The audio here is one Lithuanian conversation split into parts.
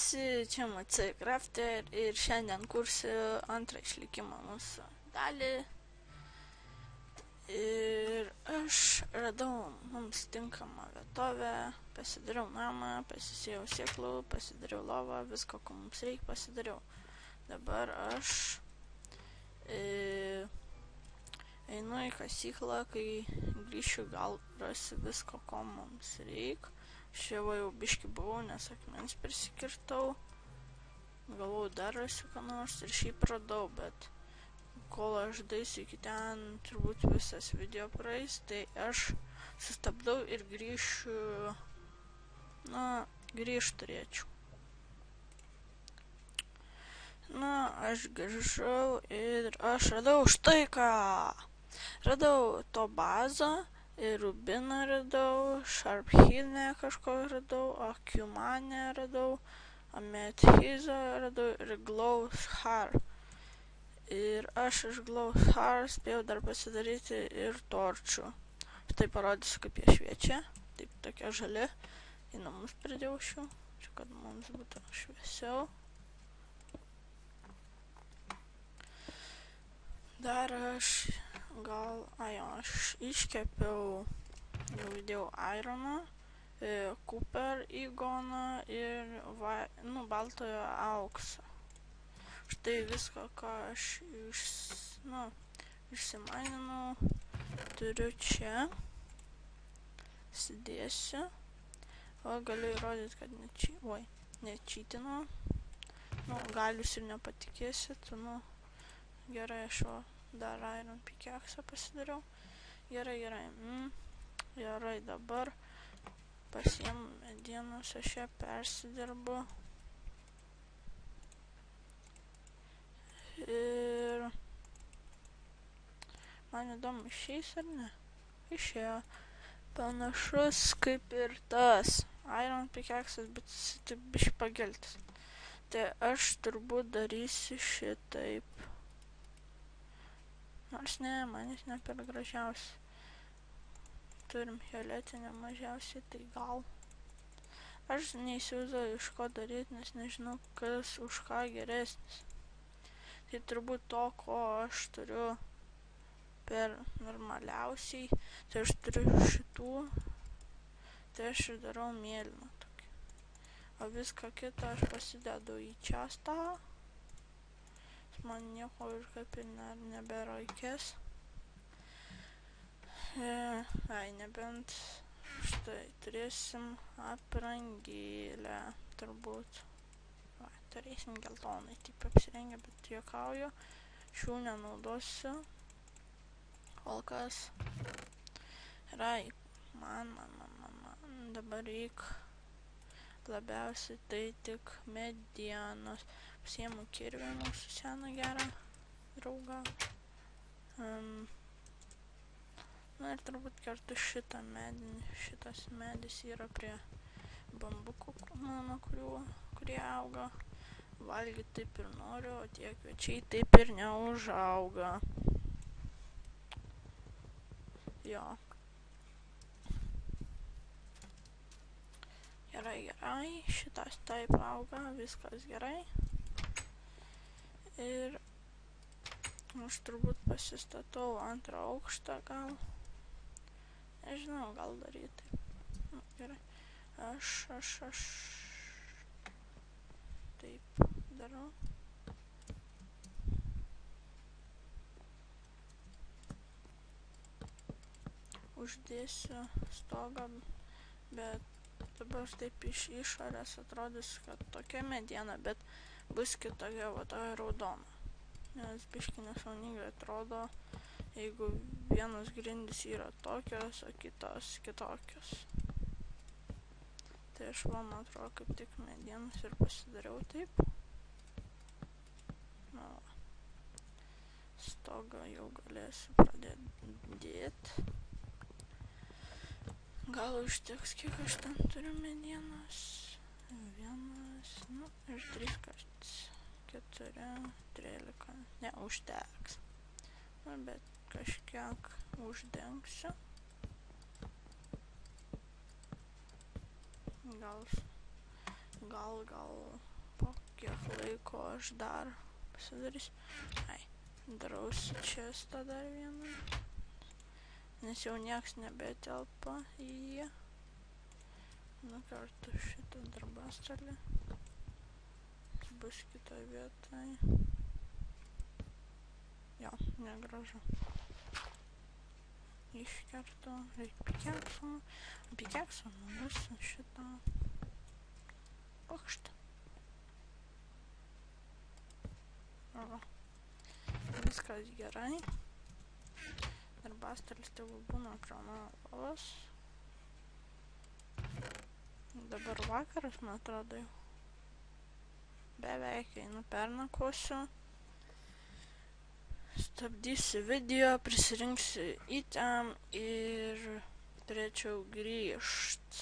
visi, čia MC Crafter ir šiandien kursiu antrą išlikimą mūsų dalį. Ir aš radau mums tinkamą vietovę, pasidariau namą, pasisėjau sėklų, pasidariau lovą, visko, ko mums reikia, pasidariau. Dabar aš einu į kasyklą, kai grįšiu, gal rasiu visko, ko mums reikia. Čia jau biški buvau, nes akmens prisikirtau. Galvau, dar rasiu ką nors ir šiaip radau, bet kol aš daisiu iki ten, turbūt visas video praeis, tai aš sustabdau ir grįšiu, grįžt turėčiau. Aš grįžau ir aš radau štai ką. Radau to bazą. Ir rubiną radau, sharphinę kažko radau, akumanę radau, amethizą radau ir glows har. Ir aš iš glows har spėjau dar pasidaryti ir torčių. Štai parodysiu, kaip jie šviečia. Taip, tokie žali. Į namus pridėjau šių, čia kad mums būtų šviesiau. Dar aš aš iškepiau, jau įdėjau ironą, copper igoną ir baltojo auksą. Štai viską, ką aš išsimaininau, turiu čia, sudėsiu, o galiu įrodyti, kad nečytinau, gal jūs ir nepatikėsit, gerai, aš dar iron pickaxe pasidariau. Gerai. Gerai, dabar pasiimu medienos, aš ją persidirbu. Ir man įdomu, išeis ar ne? Išėjo. Panašus kaip ir tas iron pickaxes, bet jis taip biškį pageltis. Tai aš turbūt darysiu šitaip. Nors ne, man jis ne per gražiausiai. Turim violetinę mažiausiai, tai gal. Aš neįsivaizduoju, iš ko daryti, nes nežinau, kas už ką geresnis. Tai turbūt to, ko aš turiu per normaliausiai. Tai aš turiu šitų. Tai aš ir darau mėlyną tokį. O viską kitą aš pasidedu į čestą. Man nieko ir kaip ir nebereikės. Nebent štai turėsim aprangėlę, turbūt. Turėsim geltonai, taip apsirengę, bet juokauju. Šių nenaudosiu. Kol kas. Man dabar reikia labiausiai tai tik medienos. Pasiemu kirvį mūsų seną gerą draugą. Ir turbūt kartu šitą medinį. Šitas medis yra prie bambukų, kurie auga. Valgyti taip ir noriu, o tie kviečiai taip ir neužauga. Jo. Gerai. Šitas taip auga, viskas gerai. Ir aš turbūt pasistatau antrą aukštą gal. Nežinau, gal daryti. Gerai. Aš taip darau. Uždėsiu stogą, bet dabar taip iš išorės atrodys, kad tokia mediena, bet bus kitokia, tokia raudona. Nes biški nesauningai atrodo, jeigu vienos grindys yra tokios, o kitos kitokios. Tai aš man atrodo kaip tik medienos ir pasidariau taip. Stogą jau galėsiu pradėti dėti. Gal užteks, kiek aš ten turiu medienos. 1, ir 3 kartus. 4, 13. Ne, užteks. Bet kažkiek uždengsiu. Gal po kiek laiko aš dar pasidarysiu. Ai, darausi čestą dar vieną. Nes jau nieks nebetelpa į jį. Nu, kartu šitą darbastalį. Bus kitoj vietoj. Jo, negražu. Iškertu. Reikia pikeksų. Pikeksų nuliusiu šitą. Pakštą. Viskas gerai. Darbastalis tegul būna kronalas. Dabar vakaras, man atrodo, jau. Beveik einu pernakosiu. Stabdysiu video, prisirinksiu item ir turėčiau grįžt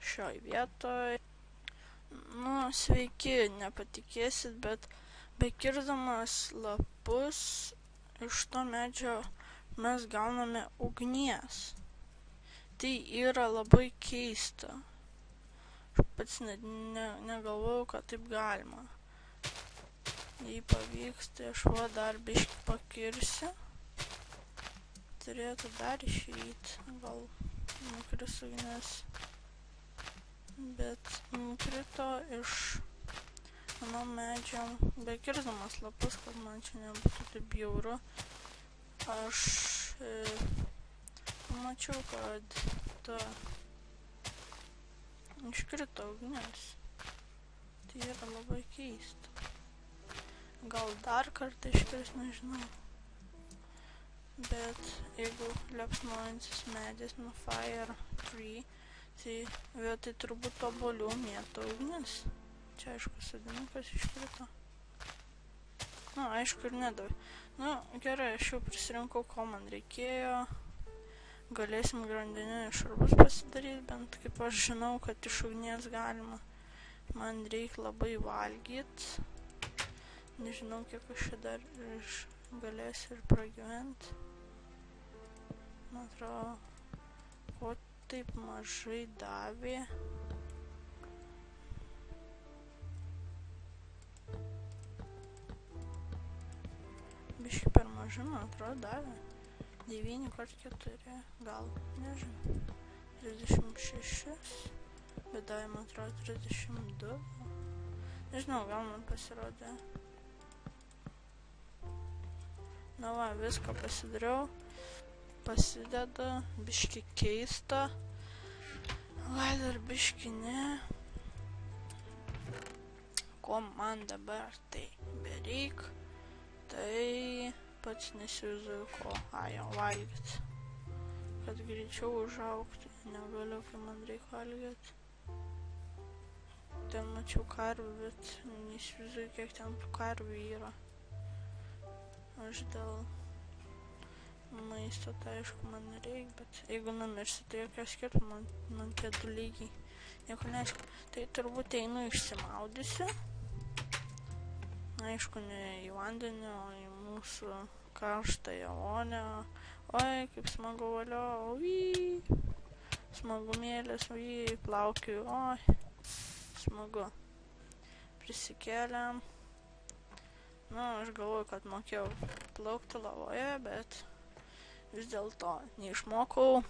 šioj vietoj. Nu, sveiki, nepatikėsit, bet bekirdamas lapus iš to medžio mes gauname ugnies. Tai yra labai keista. Aš pats negalvojau, kad taip galima. Jei pavyks, tai aš va dar biškį pakirsiu. Turėtų dar išeit. Gal nukris ugnies. Bet nukrito iš mano medžio. Bekirdamas lapus, kad man čia nebūtų taip bjauru. Aš mačiau, kad ta iškrito ugnies. Tai yra labai keista. Gal dar kartą iškris, nežinau. Bet jeigu liepsnojantis medis nuo Fire Tree, tai vietoj turbūt obuolių mėto ugnis. Čia aišku sodinukas iškrito. Nu, aišku ir nedavė. Nu, gerai, aš jau prisirinkau, ko man reikėjo. Galėsim grandininius šarvus pasidaryti, bent kaip aš žinau, kad iš ugnies galima. Man reikia labai valgyt. Nežinau, kiek aš čia dar galėsiu ir pragyventi. Man atrodo, ko taip mažai davė. Biški per mažai, man atrodo, davė. 9 kart 4, gal, nežinau. 36, bet davė, man atrodo, 32. Nežinau, gal man pasirodė. Na va, viską pasidariau. Pasideda, biški keista. Gal ir biški ne. Ko man dabar tai bereik. Tai pats nesivaizduoju ko. Jau valgyt. Kad greičiau užaugti. Negaliu, kai man reikia valgyt. Ten mačiau karvių, bet nesivaizduoju, kiek ten tų karvių yra. Aš dėl maisto, tai aišku, man nereik, bet jeigu numirsi, tai jokia skirtumą, man tie du lygiai. Nieko neaišku. Tai turbūt einu išsimaudysiu. Aišku, ne į vandenį, o į mūsų karštąją vonią. Oi, kaip smagu, valio, oi. Smagumėlis, oi, plaukiu, oi. Smagu. Prisikėlėm. Nu, aš galvoju, kad mokėjau plaukti lavoje, bet vis dėlto neišmokau.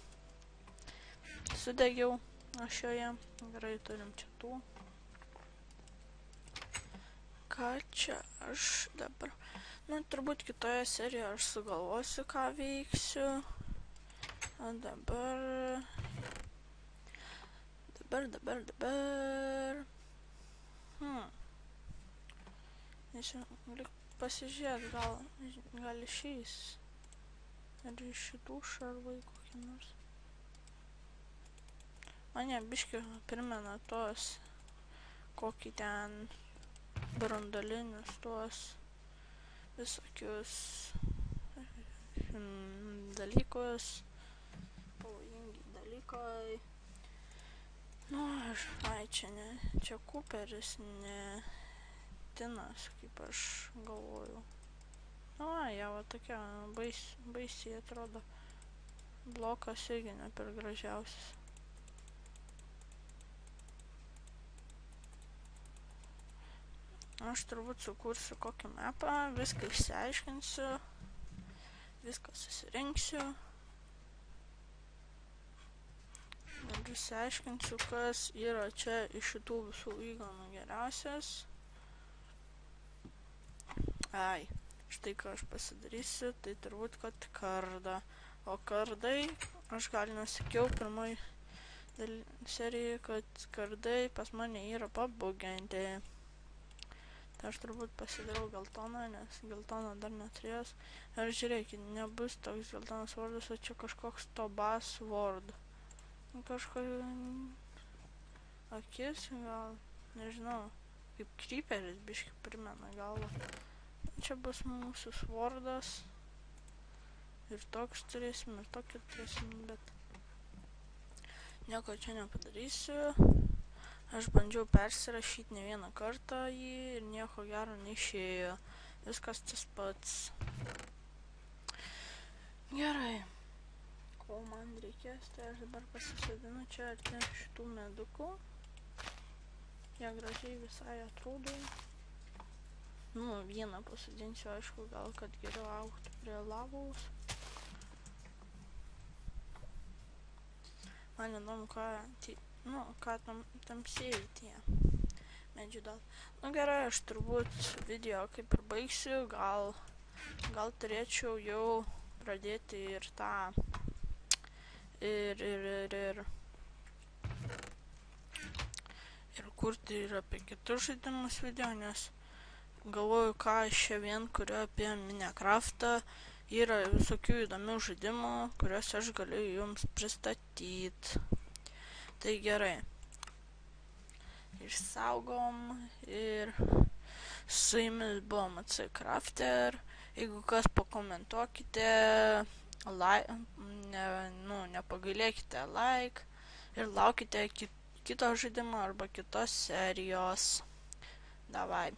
Sudegiau aš joje. Gerai, turim čia tų. Ką čia aš dabar? Nu, turbūt kitoje serijoje aš sugalvosiu, ką veiksiu. O dabar... Nežinau, pasižiūrėt, gal išeis. Ar iš šitų šarvai kokie nors. Mane biški primena tos, kokį ten brandolinius, tuos visokius dalykus, pavojingi dalykai. Nu, čia Cooperis, ne Tinas, kaip aš galvoju. Nu, jie va tokia baisiai atrodo. Blokas irgi ne per gražiausias. aš turbūt sukursiu kokį mapą, viską išsiaiškinsiu, viską susirinksiu. Ir išsiaiškinsiu, kas yra čia iš šitų visų įgonų geriausias. Ai, štai ką aš pasidarysiu, tai turbūt, kad kardą. O kardai, aš gal nesakiau pirmoj serijai, kad kardai pas mane yra pabuginti. Tai aš turbūt pasidarau geltoną, nes geltoną dar neturėjęs. Ir žiūrėkit, nebus toks geltonas vardas, o čia kažkoks Tobas Word. Kažkokia akis, gal, nežinau, kaip kryperis biški primena galvą. Čia bus mūsų Wordas. Ir toks turėsim, ir tokį turėsim, bet nieko čia nepadarysiu. Aš bandžiau persirašyti ne vieną kartą jį ir nieko gero neišėjo. Viskas tas pats. Gerai. Ko man reikės, tai aš dabar pasisodinu čia arti šitų medukų. Jie gražiai visai atrodo. Nu, vieną pasodinsiu, aišku, gal kad geriau augtų prie lavos. Man įdomu, ką tamsieji tie medžių dal. Nu gerai, aš turbūt video kaip ir baigsiu, gal turėčiau jau pradėti ir tą ir kurti ir apie kitus žaidimus video, nes galvoju, ką aš čia vien kuriu apie Minecraftą. Yra visokių įdomių žaidimų, kuriuos aš galiu jums pristatyti. Tai gerai. Išsaugom ir su jumis buvo MC Crafter. Jeigu kas pakomentuokite, nepagailėkite like ir laukite kito žaidimo arba kitos serijos. Davai.